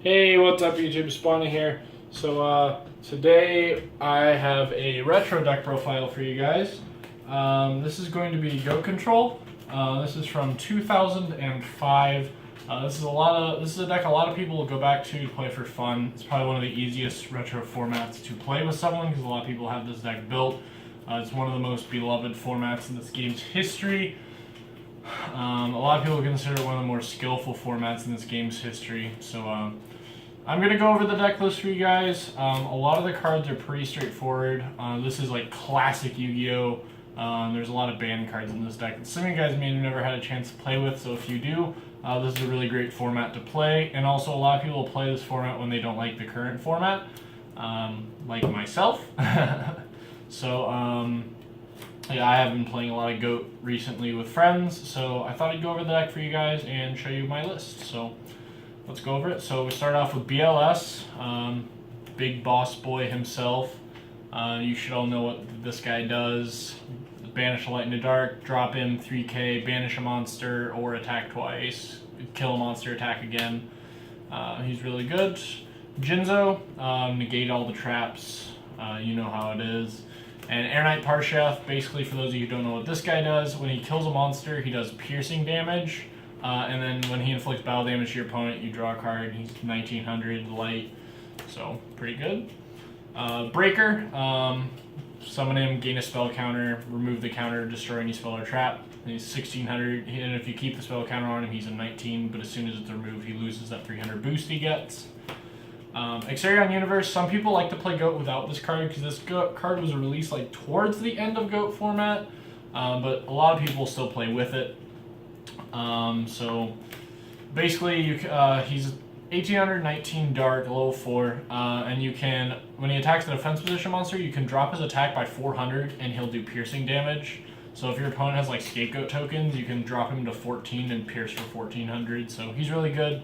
Hey, what's up YouTube? Spawny here. So today I have a retro deck profile for you guys. This is going to be Goat Control. This is from 2005. This is a deck a lot of people will go back to play for fun. It's probably one of the easiest retro formats to play with someone because a lot of people have this deck built. It's one of the most beloved formats in this game's history. A lot of people consider it one of the more skillful formats in this game's history. So I'm going to go over the deck list for you guys. A lot of the cards are pretty straightforward. This is like classic Yu-Gi-Oh! There's a lot of banned cards in this deck that some of you guys may have never had a chance to play with, so if you do, this is a really great format to play. And also a lot of people play this format when they don't like the current format, like myself. So yeah, I have been playing a lot of Goat recently with friends, so I thought I'd go over the deck for you guys and show you my list. So let's go over it. So we start off with BLS, Big Boss Boy himself. You should all know what this guy does. Banish a Light in the Dark, drop him 3k, banish a monster, or attack twice. Kill a monster, attack again. He's really good. Jinzo, negate all the traps. You know how it is. And Air Knight Parchef, basically for those of you who don't know what this guy does, when he kills a monster, he does piercing damage. And then when he inflicts battle damage to your opponent, you draw a card. He's 1900 light, so pretty good. Breaker, summon him, gain a spell counter, remove the counter, destroy any spell or trap. And he's 1600, and if you keep the spell counter on him, he's a 19, but as soon as it's removed, he loses that 300 boost he gets. Exarion Universe, some people like to play Goat without this card because this card was released like towards the end of Goat format, but a lot of people still play with it. So basically he's 1819 dark, level 4, and you can, when he attacks the defense position monster, you can drop his attack by 400 and he'll do piercing damage. So if your opponent has like scapegoat tokens, you can drop him to 14 and pierce for 1400, so he's really good.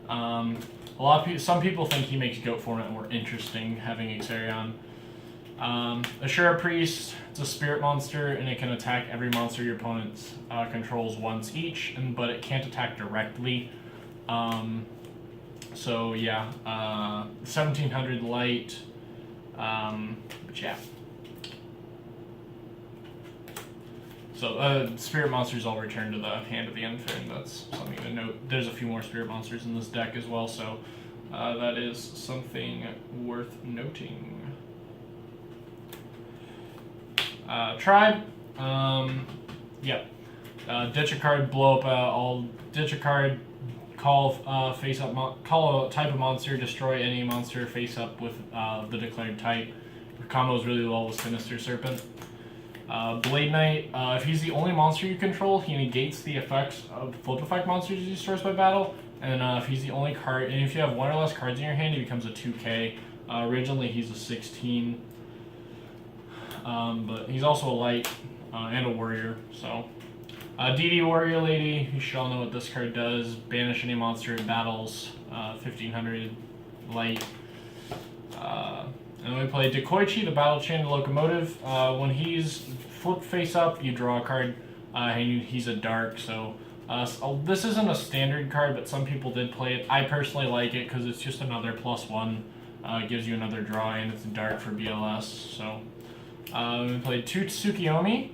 Some people think he makes Goat format more interesting, having Exarion. Ashura Priest, it's a spirit monster, and it can attack every monster your opponent controls once each, but it can't attack directly. So yeah, 1700 light, but yeah. So spirit monsters all return to the hand at the end, and that's something to note. There's a few more spirit monsters in this deck as well, so that is something worth noting. Tribe, yeah. Ditch a card, blow up ditch a card, call call a type of monster, destroy any monster face up with the declared type. The combo is really well with Sinister Serpent. Blade Knight, if he's the only monster you control, he negates the effects of flip effect monsters he destroys by battle. And if he's the only card, and if you have one or less cards in your hand, he becomes a 2k. Originally he's a 16. But he's also a light and a warrior. So, DD Warrior Lady, you should all know what this card does. Banish any monster in battles, 1500 light. And we play Dekoichi, the Battle Chain Locomotive. When he's flipped face up, you draw a card, and he's a dark. So this isn't a standard card, but some people did play it. I personally like it because it's just another +1. It gives you another draw, and it's dark for BLS. So we played Tsukiyomi.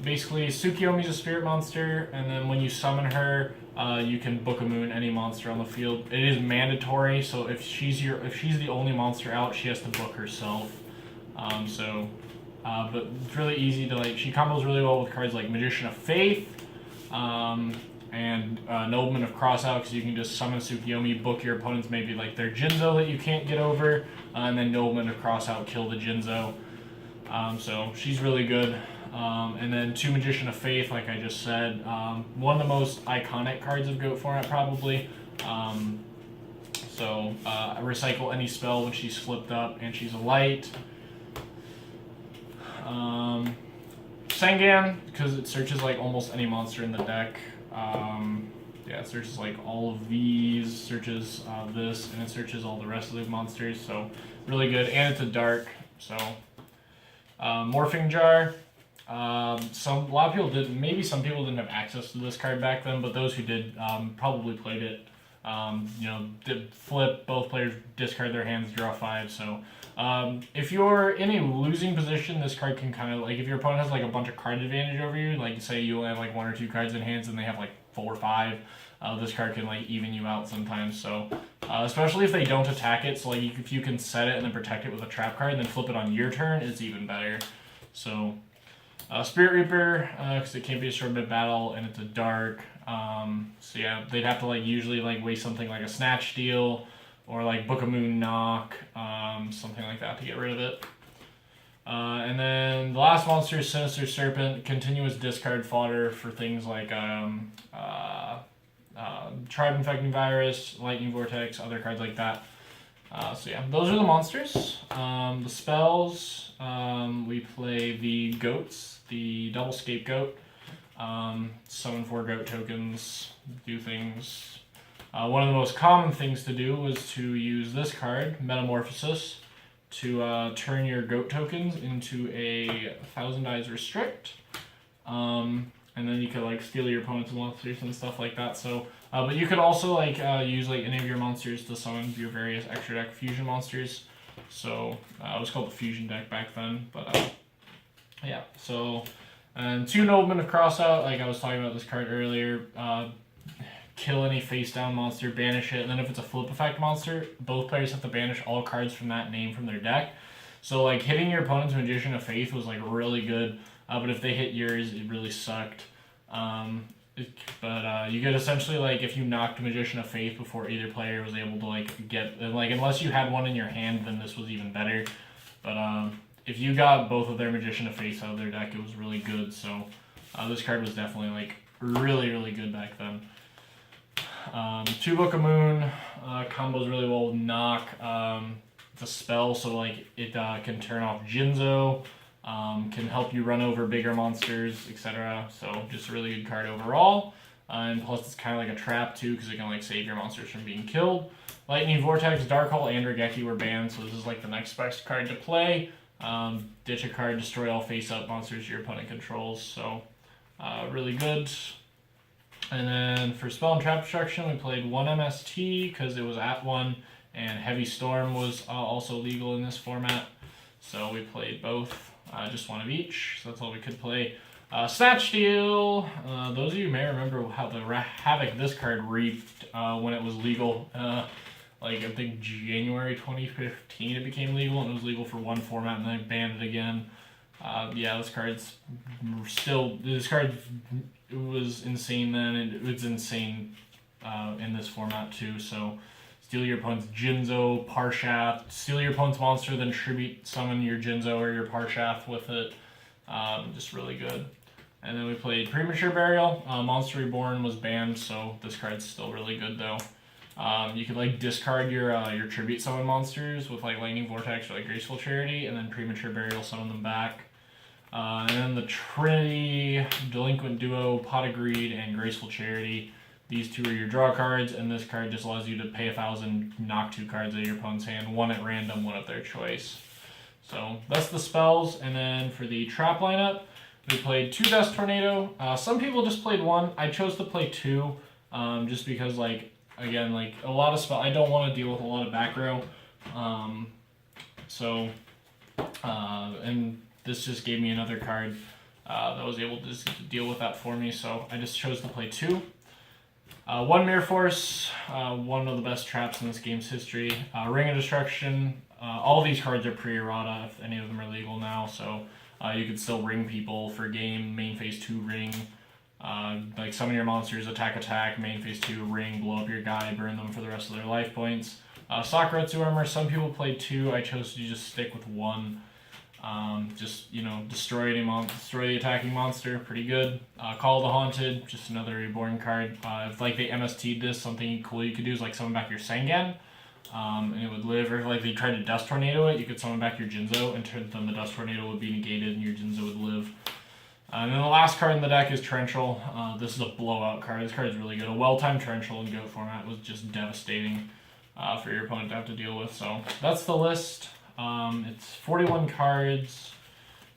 Basically, Tsukiyomi's a spirit monster, and then when you summon her, you can book a moon any monster on the field. It is mandatory, so if she's the only monster out, she has to book herself. But it's really easy to like. She combos really well with cards like Magician of Faith, and Nobleman of Crossout, because you can just summon Tsukiyomi, book your opponent's maybe like their Jinzo that you can't get over, and then Nobleman of Crossout, kill the Jinzo. So she's really good. And then 2 Magician of Faith, like I just said. One of the most iconic cards of Goat format, probably. Recycle any spell when she's flipped up, and she's a light. Sengan, because it searches like almost any monster in the deck. Yeah, it searches like all of these, searches this, and it searches all the rest of the monsters. So really good, and it's a dark. So Morphing Jar. A lot of people didn't. Maybe some people didn't have access to this card back then, but those who did probably played it You know, flip, both players discard their hands, draw 5. So if you're in a losing position, this card can kind of, like, if your opponent has like a bunch of card advantage over you, like say you only have like 1 or 2 cards in hands and they have like 4 or 5, this card can like even you out sometimes. So especially if they don't attack it, so like if you can set it and then protect it with a trap card and then flip it on your turn, it's even better. So Spirit Reaper, because it can't be destroyed mid-battle and it's a dark. So yeah, they'd have to like usually like waste something like a Snatch Steal or like Book of Moon Knock, something like that to get rid of it. And then the last monster is Sinister Serpent, continuous discard fodder for things like Tribe Infecting Virus, Lightning Vortex, other cards like that. So yeah, those are the monsters. The spells, we play the goats, the double scapegoat. Summon 4 goat tokens, do things. One of the most common things to do was to use this card, Metamorphosis, to turn your goat tokens into a Thousand Eyes Restrict. And then you could like steal your opponent's monsters and stuff like that. So, but you could also like use like any of your monsters to summon your various extra deck fusion monsters. So it was called the fusion deck back then. But yeah, so and 2 Noblemen of Crossout, like I was talking about this card earlier. Kill any face down monster, banish it, and then if it's a flip effect monster, both players have to banish all cards from that name from their deck. So like hitting your opponent's Magician of Faith was like really good. But if they hit yours, it really sucked. You could essentially, like, if you knocked Magician of Faith before either player was able to, like, get, like, unless you had one in your hand, then this was even better. But if you got both of their Magician of Faith out of their deck, it was really good. So this card was definitely, like, really, really good back then. 2 Book of Moon combos really well with Knock. It's a spell, so, like, it can turn off Jinzo. Can help you run over bigger monsters, etc. So just a really good card overall. And plus it's kind of like a trap too, because it can like save your monsters from being killed. Lightning Vortex, Dark Hole, and Regeki were banned, so this is like the next best card to play. Ditch a card, destroy all face-up monsters your opponent controls. So really good. And then for Spell and Trap Destruction, we played 1 MST because it was at 1, and Heavy Storm was also legal in this format. So we played both. Just 1 of each, so that's all we could play. Snatch Steal. Those of you may remember how the havoc this card reaped when it was legal. Like I think January 2015 it became legal, and it was legal for 1 format, and then they banned it again. Yeah, this card was insane then, and it was insane in this format too. So steal your opponent's Jinzo, Parshath, steal your opponent's monster, then tribute summon your Jinzo or your Parshath with it. Just really good. And then we played Premature Burial. Monster Reborn was banned, so this card's still really good though. You could like discard your tribute summon monsters with like Lightning Vortex or like Graceful Charity, and then Premature Burial summon them back. And then the Trinity, Delinquent Duo, Pot of Greed, and Graceful Charity. These 2 are your draw cards, and this card just allows you to pay 1,000, knock 2 cards out of your opponent's hand, 1 at random, 1 of their choice. So that's the spells, and then for the trap lineup, we played 2 Dust Tornado. Some people just played 1. I chose to play 2, just because, like, again, like a lot of spell. I don't want to deal with a lot of back row, and this just gave me another card that was able to just deal with that for me. So I just chose to play 2. 1 Mirror Force, one of the best traps in this game's history. Ring of Destruction. All these cards are pre-errata if any of them are legal now, so you could still ring people for game. Main phase 2 ring. Like summon your monsters, attack, main phase 2 ring, blow up your guy, burn them for the rest of their life points. Sakuretsu Armor, some people played 2. I chose to just stick with 1. Just, you know, destroy the attacking monster, pretty good. Call of the Haunted, just another reborn card. If like they MST'd this, something cool you could do is like summon back your Sengen, and it would live. Or if like they tried to Dust Tornado it, you could summon back your Jinzo, and then the Dust Tornado would be negated and your Jinzo would live. And then the last card in the deck is Torrential. This is a blowout card. This card is really good. A well-timed Torrential in GOAT format was just devastating for your opponent to have to deal with. So that's the list. It's 41 cards,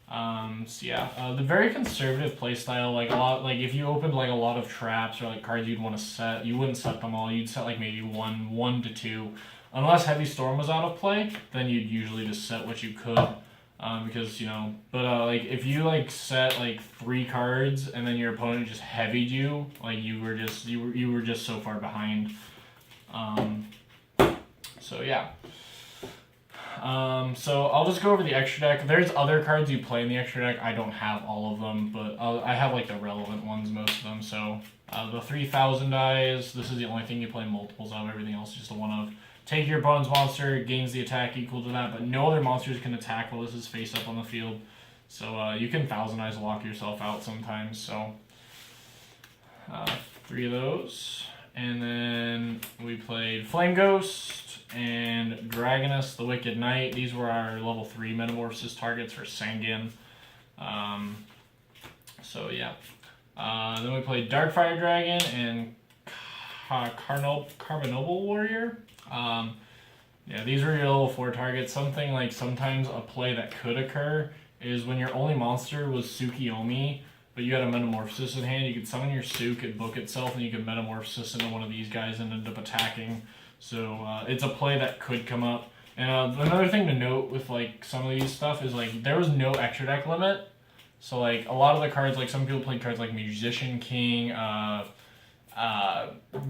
So yeah, the very conservative playstyle, like a lot, like if you opened like a lot of traps or like cards you'd want to set, you wouldn't set them all. You'd set like maybe one to two, unless Heavy Storm was out of play. Then you'd usually just set what you could, because you know. But like if you like set like 3 cards and then your opponent just heavied you, like you were just so far behind. So yeah. So I'll just go over the extra deck. There's other cards you play in the extra deck. I don't have all of them, but I have like the relevant ones, most of them. So the 3,000 dies. This is the only thing you play multiples of. Everything else is just a one of. Take your opponent's monster, gains the attack equal to that, but no other monsters can attack while this is face up on the field. So you can 1,000 eyes lock yourself out sometimes. So 3 of those. And then we played Flame Ghost and Dragoness, the Wicked Knight. These were our level 3 Metamorphosis targets for Sangan. So yeah. Then we played Darkfire Dragon and Carbonoble Warrior. Yeah, these were your level 4 targets. Something like sometimes a play that could occur is when your only monster was Tsukiyomi, but you had a Metamorphosis in hand, you could summon your Suk, it book itself, and you could Metamorphosis into one of these guys and end up attacking. So it's a play that could come up. And another thing to note with like some of these stuff is like there was no extra deck limit. So like a lot of the cards, like some people played cards like Musician King,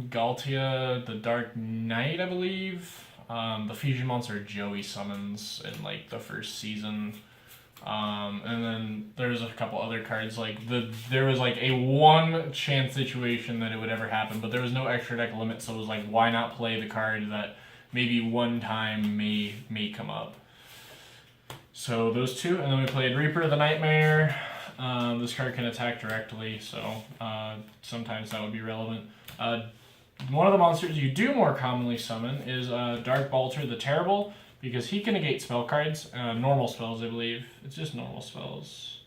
Galtia, the Dark Knight, I believe. The Fusion Monster Joey summons in like the first season. And then there's a couple other cards like there was like a 1 chance situation that it would ever happen, but there was no extra deck limit, so it was like why not play the card that maybe one time may come up. So those 2, and then we played Reaper of the Nightmare. This card can attack directly, so sometimes that would be relevant. One of the monsters you do more commonly summon is Dark Balter the Terrible, because he can negate spell cards, normal spells, I believe. It's just normal spells.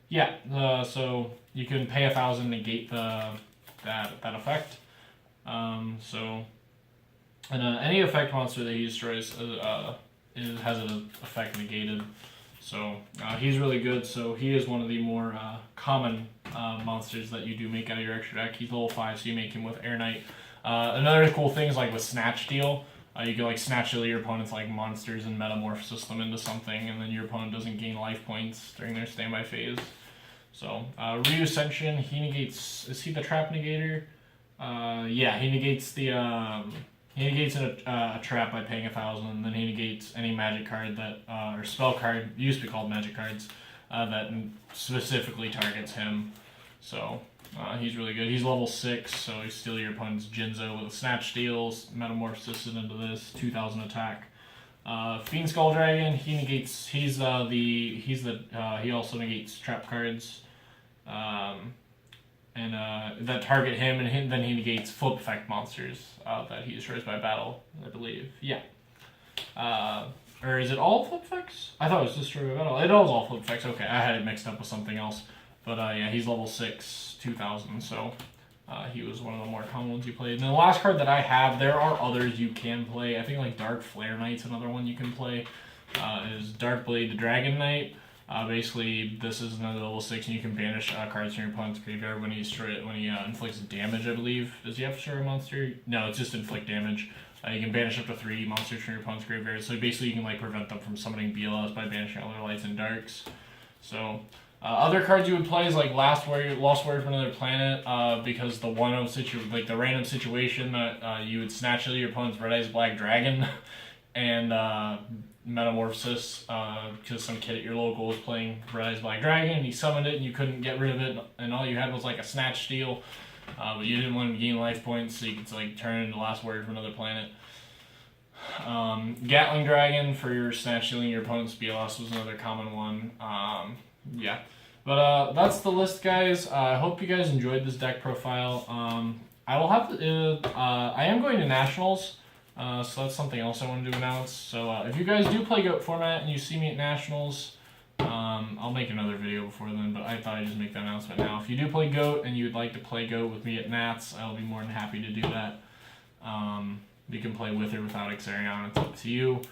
Yeah, so you can pay 1,000 negate that effect. So, and any effect monster that he destroys has an effect negated. So he's really good. So he is one of the more common monsters that you do make out of your extra deck. He's level 5, so you make him with Air Knight. Another cool thing is like with Snatch Steal. You can like snatch your opponent's like monsters and metamorphosis them into something, and then your opponent doesn't gain life points during their standby phase. So Ryu Ascension, he negates. Is he the trap negator? Yeah, he negates the a trap by paying 1,000, and then he negates any magic card that or spell card used to be called magic cards that specifically targets him. So. He's really good. He's level 6, so you steal your opponent's Jinzo with a Snatch Steals, Metamorphosis into this, 2,000 attack. Fiend Skull Dragon, he negates. He also negates trap cards, and that target him, and then he negates flip effect monsters that he destroys by battle, I believe. Yeah. Or is it all flip effects? I thought it was destroy by battle. It was all flip effects. Okay, I had it mixed up with something else. But yeah, he's level 6, 2,000, so he was one of the more common ones you played. And the last card that I have, there are others you can play. I think like Dark Flare Knight's another one you can play. Is Dark Blade the Dragon Knight. Basically, this is another level 6, and you can banish cards from your opponent's graveyard when he inflicts damage, I believe. Does he have to destroy a monster? No, it's just inflict damage. You can banish up to 3 monsters from your opponent's graveyard. So basically, you can like prevent them from summoning BLS by banishing all their lights and darks. So. Other cards you would play is like Lost Warrior from Another Planet, because the the random situation that you would snatch your opponent's Red Eyes Black Dragon, and Metamorphosis, because some kid at your local was playing Red Eyes Black Dragon, and he summoned it, and you couldn't get rid of it, and all you had was like a Snatch Steal, but you didn't want to gain life points, so you could like turn into Lost Warrior from Another Planet. Gatling Dragon for your Snatch Stealing your opponent's BLS was another common one. Yeah, but that's the list, guys. I hope you guys enjoyed this deck profile. I will have to, I am going to Nationals, so that's something else I wanted to announce. So if you guys do play GOAT format and you see me at Nationals, I'll make another video before then, but I thought I'd just make that announcement now. If you do play GOAT and you would like to play GOAT with me at Nats, I'll be more than happy to do that. You can play with or without Xerion, it's up to you.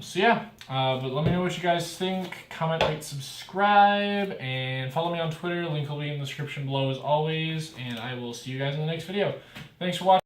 So yeah, but let me know what you guys think. Comment, rate, subscribe, and follow me on Twitter. Link will be in the description below as always, and I will see you guys in the next video. Thanks for watching.